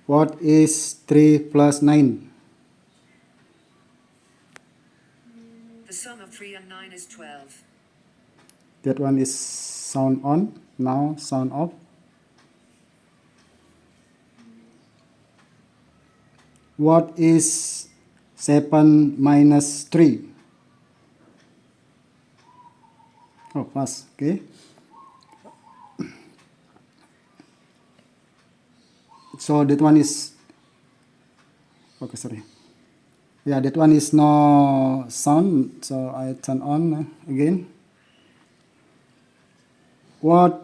What is 3 plus 9? The sum of 3 and 9 is 12. That one is sound on. Now sound off. What is 7 minus 3? Oh, pass. Okay. So that one is, okay, sorry. Yeah, that one is no sound. So I turn on again. What?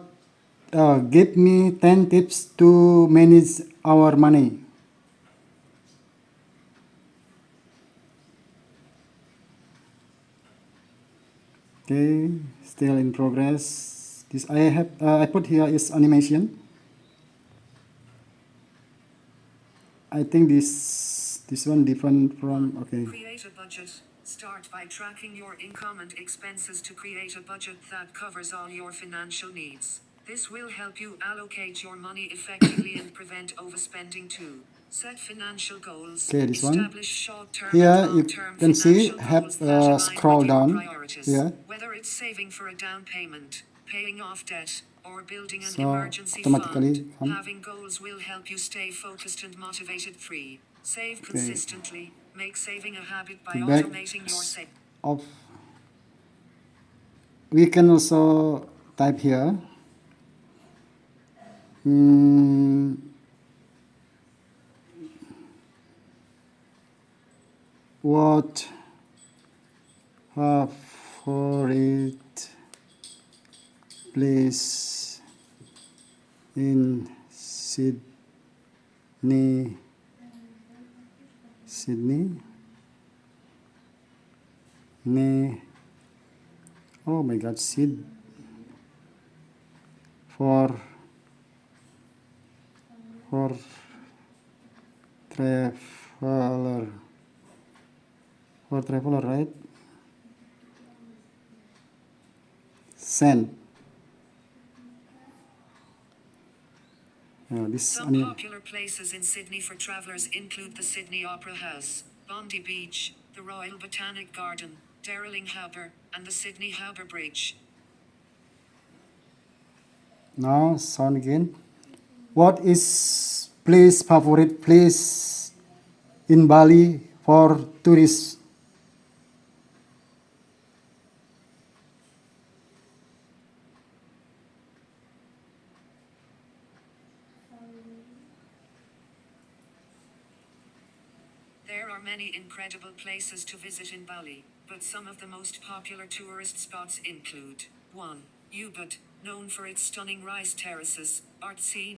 Give me 10 tips to manage our money. Okay, still in progress. This I put here is animation. I think this one different from, okay. Create a budget. Start by tracking your income and expenses to create a budget that covers all your financial needs. This will help you allocate your money effectively and prevent overspending too. Set financial goals. Okay, this one. Establish short-term Here and you long-term can see financial have goals that align scroll with your down priorities. here. Whether it's saving for a down payment, paying off debt, or building an So emergency automatically fund, having goals will help you stay focused and motivated free. Save consistently. Make saving a habit by back automating your saving. of. We can also type here. What favorite place in Sydney? Oh my God, for traveler. For traveler, right? Send. Some popular places in Sydney for travellers include the Sydney Opera House, Bondi Beach, the Royal Botanic Garden, Darling Harbour, and the Sydney Harbour Bridge. Now sound again. What is favorite place in Bali for tourists? There are many incredible places to visit in Bali, but some of the most popular tourist spots include 1. Ubud, known for its stunning rice terraces, artsy